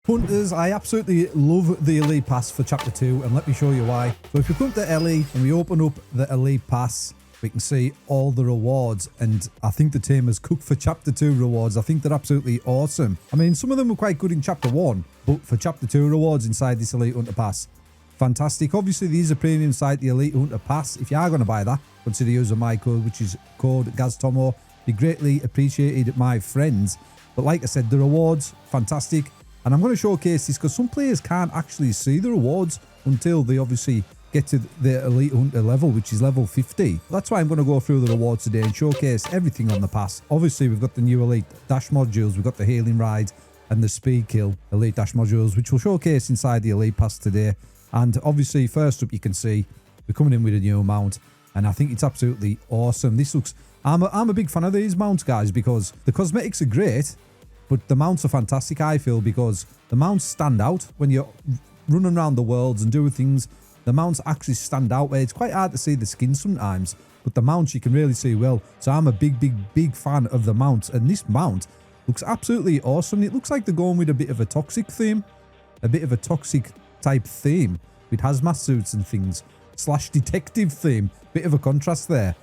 Hunters, I absolutely love the Elite Pass for Chapter 2, and let me show you why. So if we come to LE and we open up the Elite Pass, we can see all the rewards, and I think the team has cooked for Chapter 2 rewards. I think they're absolutely awesome. I mean, some of them were quite good in Chapter 1, but for Chapter 2 rewards inside this Elite Hunter Pass, fantastic. Obviously, these are premium site, the Elite Hunter Pass. If you are going to buy that, consider using my code, which is code GazTommo. Be greatly appreciated, my friends. But like I said, the rewards, fantastic. And I'm going to showcase this because some players can't actually see the rewards until they obviously get to the Elite Hunter level, which is level 50. That's why I'm going to go through the rewards today and showcase everything on the pass. Obviously, we've got the new Elite Dash modules, we've got the Healing Ride and the Speed Kill Elite Dash modules, which we'll showcase inside the Elite Pass today. And obviously, first up, you can see we're coming in with a new mount, and I think it's absolutely awesome. This looks... I'm a big fan of these mounts, guys, because the cosmetics are great, but the mounts are fantastic, I feel, because the mounts stand out when you're running around the worlds and doing things. The mounts actually stand out where it's quite hard to see the skin sometimes, but the mounts you can really see well. So I'm a big fan of the mounts, and this mount looks absolutely awesome. It looks like they're going with a bit of a toxic theme, a bit of a toxic type theme with hazmat suits and things, / detective theme. Bit of a contrast there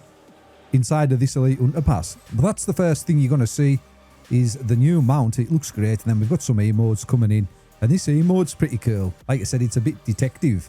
inside of this Elite Hunter Pass. But that's the first thing you're going to see is the new mount. It looks great. And then we've got some emotes coming in, and this emote's pretty cool. Like I said, it's a bit detective.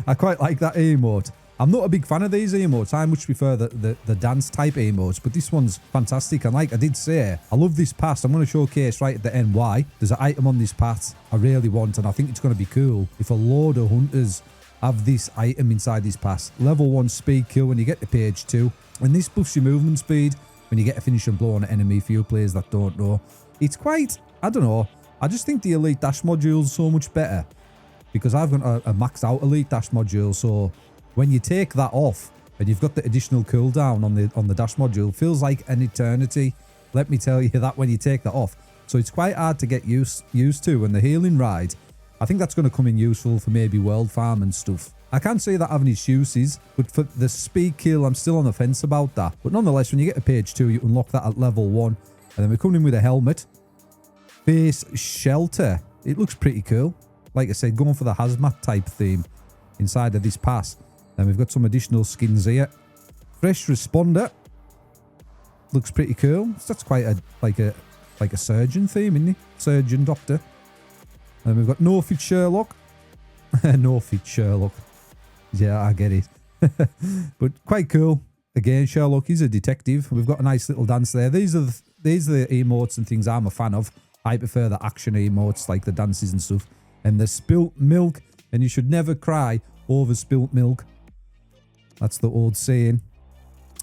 I quite like that emote. I'm not a big fan of these emotes. I much prefer the dance type emotes, but this one's fantastic. And like I did say, I love this pass. I'm going to showcase right at the end why. There's an item on this pass I really want, and I think it's going to be cool if a load of hunters have this item inside this pass. Level 1 speed kill when you get to page 2, and this buffs your movement speed when you get a finish and blow on an enemy. For you players that don't know, it's quite, I don't know, I just think the Elite Dash module is so much better because I've got a maxed out Elite Dash module. So when you take that off and you've got the additional cooldown on the Dash module, it feels like an eternity. Let me tell you that when you take that off. So it's quite hard to get used to. And the Healing Ride, I think that's going to come in useful for maybe World Farm and stuff. I can't say that having its uses, but for the speed kill, I'm still on the fence about that. But nonetheless, when you get to page 2, you unlock that at level 1. And then we're coming in with a helmet. Base shelter. It looks pretty cool. Like I said, going for the hazmat type theme inside of this pass. Then we've got some additional skins here. Fresh responder. Looks pretty cool. So that's quite like a surgeon theme, isn't it? Surgeon doctor. And we've got No Fit Sherlock. No Fit Sherlock. Yeah, I get it. But quite cool. Again, Sherlock is a detective. We've got a nice little dance there. These are the emotes and things I'm a fan of. I prefer the action emotes, like the dances and stuff. And the spilt milk. And you should never cry over spilt milk. That's the old saying.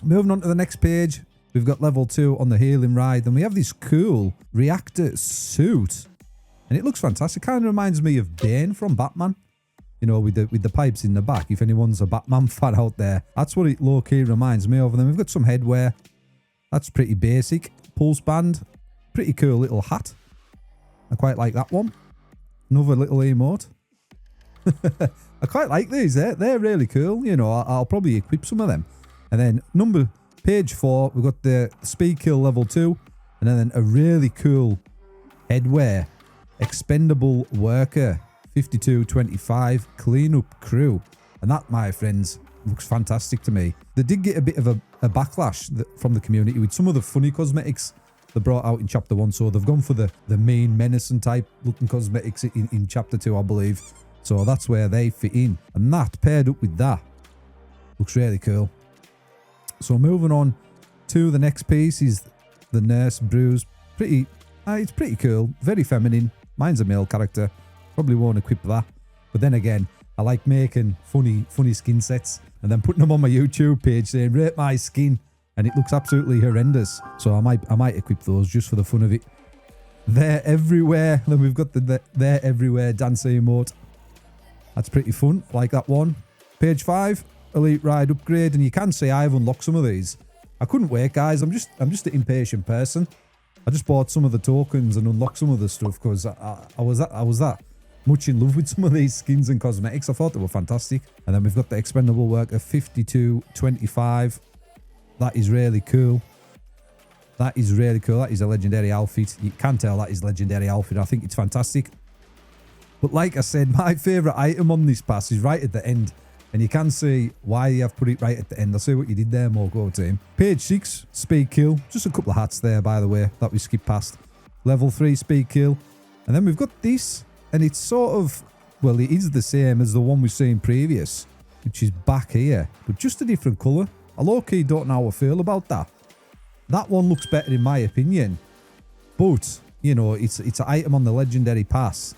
Moving on to the next page. We've got level 2 on the Healing Ride. And we have this cool reactor suit. And it looks fantastic. Kind of reminds me of Bane from Batman. You know, with the pipes in the back. If anyone's a Batman fan out there, that's what it low-key reminds me of. And then we've got some headwear. That's pretty basic. Pulse band. Pretty cool little hat. I quite like that one. Another little emote. I quite like these. They're really cool. You know, I'll probably equip some of them. And then page 4, we've got the speed kill level 2. And then a really cool headwear. Expendable worker 5225 cleanup crew, and that, my friends, looks fantastic to me. They did get a bit of a backlash from the community with some of the funny cosmetics they brought out in chapter 1, so they've gone for the mean menacing type looking cosmetics in chapter 2, I believe. So that's where they fit in, and that paired up with that looks really cool. So moving on to the next piece is the Nurse Brews. It's pretty cool, very feminine. Mine's a male character. Probably won't equip that. But then again, I like making funny skin sets and then putting them on my YouTube page saying, rate my skin. And it looks absolutely horrendous. So I might equip those just for the fun of it. They're everywhere. Then we've got the They're Everywhere dance emote. That's pretty fun. I like that one. Page 5, Elite Ride upgrade. And you can see I've unlocked some of these. I couldn't wait, guys. I'm just an impatient person. I just bought some of the tokens and unlocked some of the stuff because I was that much in love with some of these skins and cosmetics. I thought they were fantastic. And then we've got the expendable work of 5225. That is really cool. That is really cool. That is a legendary outfit. You can tell that is legendary outfit. I think it's fantastic. But like I said, my favourite item on this pass is right at the end. And you can see why you have put it right at the end. I'll see what you did there, Moco team. Page 6, speed kill. Just a couple of hats there, by the way, that we skipped past. Level 3, speed kill. And then we've got this. And it's sort of, well, it is the same as the one we've seen previous, which is back here. But just a different colour. I low-key don't know how I feel about that. That one looks better in my opinion. But, you know, it's an item on the legendary pass.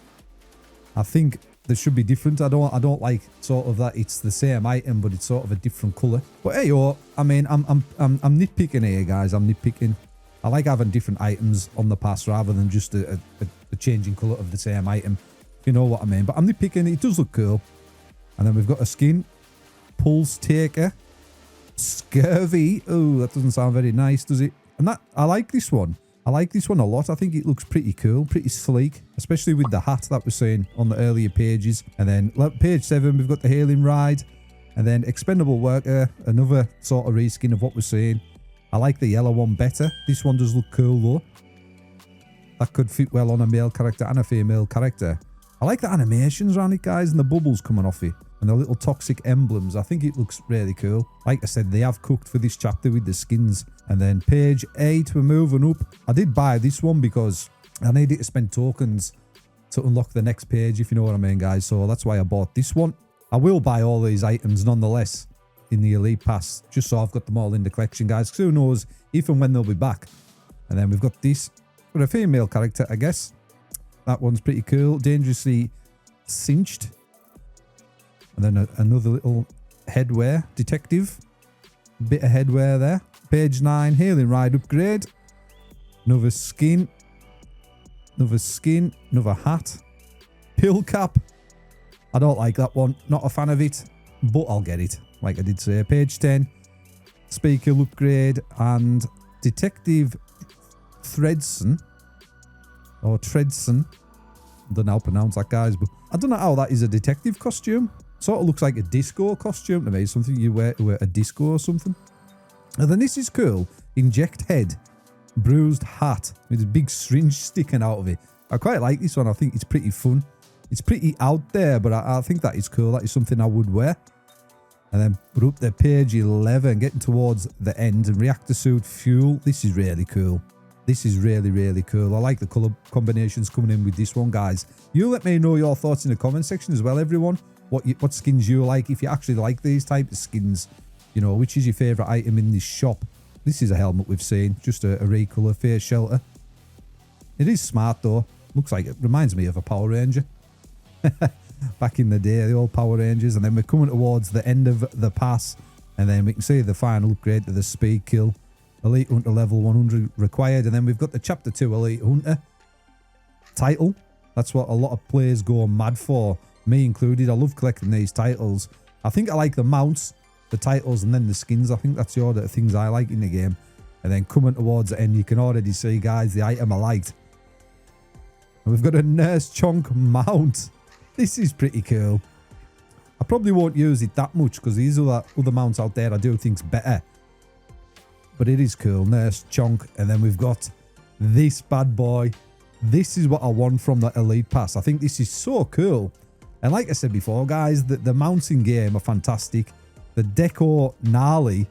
I think there should be different. I don't like sort of that it's the same item, but it's sort of a different colour. But hey, I mean, I'm nitpicking here, guys. I'm nitpicking. I like having different items on the pass rather than just a changing colour of the same item. You know what I mean? But I'm nitpicking. It does look cool. And then we've got a skin. Pulse Taker. Scurvy. Oh, that doesn't sound very nice, does it? And that, I like this one. I like this one a lot. I think it looks pretty cool, pretty sleek, especially with the hat that we're seeing on the earlier pages. And then page 7, we've got the Hailing Ride. And then Expendable Worker, another sort of reskin of what we're seeing. I like the yellow one better. This one does look cool though. That could fit well on a male character and a female character. I like the animations around it, guys, and the bubbles coming off it. And the little toxic emblems. I think it looks really cool. Like I said, they have cooked for this chapter with the skins. And then page 8, we're moving up. I did buy this one because I needed to spend tokens to unlock the next page, if you know what I mean, guys. So that's why I bought this one. I will buy all these items nonetheless in the Elite Pass, just so I've got them all in the collection, guys. Because who knows if and when they'll be back. And then we've got this for a female character, I guess. That one's pretty cool. Dangerously Cinched. And then another little headwear. Detective. Bit of headwear there. Page 9. Hailing Ride upgrade. Another skin. Another skin. Another hat. Pill cap. I don't like that one. Not a fan of it. But I'll get it. Like I did say. Page 10. Speaker upgrade. And Detective Thredson. Or Tredson. I don't know how to pronounce that, guys. But I don't know how that is a detective costume. Sort of looks like a disco costume to me. Something you wear to a disco or something. And then this is cool. Inject head. Bruised hat. With a big syringe sticking out of it. I quite like this one. I think it's pretty fun. It's pretty out there, but I think that is cool. That is something I would wear. And then we're up to page 11. Getting towards the end. And reactor suit fuel. This is really cool. This is really, really cool. I like the colour combinations coming in with this one, guys. You let me know your thoughts in the comment section as well, everyone. What skins you like, if you actually like these types of skins. You know, which is your favourite item in this shop. This is a helmet we've seen. Just a recolour face shelter. It is smart though. Looks like it reminds me of a Power Ranger. Back in the day, the old Power Rangers. And then we're coming towards the end of the pass. And then we can see the final upgrade to the speed kill. Elite Hunter level 100 required. And then we've got the Chapter 2 Elite Hunter title. That's what a lot of players go mad for. Me included. I love collecting these titles. I think I like the mounts, the titles, and then the skins. I think that's the order of things I like in the game. And then coming towards the end, you can already see, guys, the item I liked. And we've got a Nurse Chonk mount. This is pretty cool. I probably won't use it that much because these other mounts out there I do think's better. But it is cool. Nurse Chonk. And then we've got this bad boy. This is what I want from the Elite Pass. I think this is so cool. And like I said before, guys, the mounts in game are fantastic. The deco gnarly.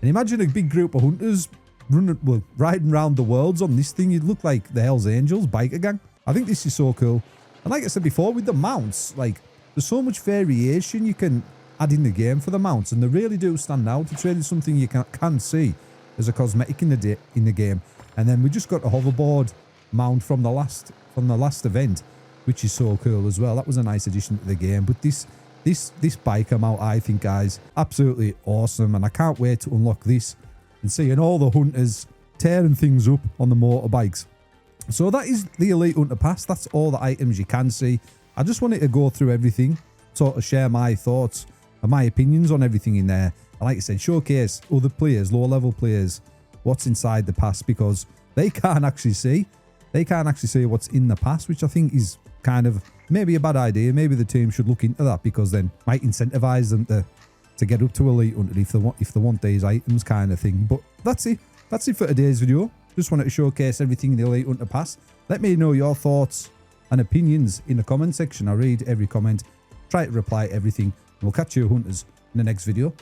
And imagine a big group of hunters riding around the worlds on this thing. You'd look like the Hells Angels biker gang. I think this is so cool. And like I said before, with the mounts, like, there's so much variation you can add in the game for the mounts. And they really do stand out. It's really something you can see as a cosmetic in the game. And then we just got a hoverboard mount from the last event, which is so cool as well. That was a nice addition to the game. But this biker mount, I think, guys, absolutely awesome. And I can't wait to unlock this and seeing all the hunters tearing things up on the motorbikes. So that is the Elite Hunter Pass. That's all the items you can see. I just wanted to go through everything, sort of share my thoughts and my opinions on everything in there. And like I said, showcase other players, lower level players, what's inside the pass, because they can't actually see. They can't actually see what's in the pass, which I think is kind of maybe a bad idea. Maybe the team should look into that, because then might incentivize them to get up to Elite Hunter if they want these items, kind of thing. But that's it for today's video. Just wanted to showcase everything in the Elite Hunter Pass. Let me know your thoughts and opinions in the comment section. I read every comment, try to reply to everything. We'll catch you hunters in the next video.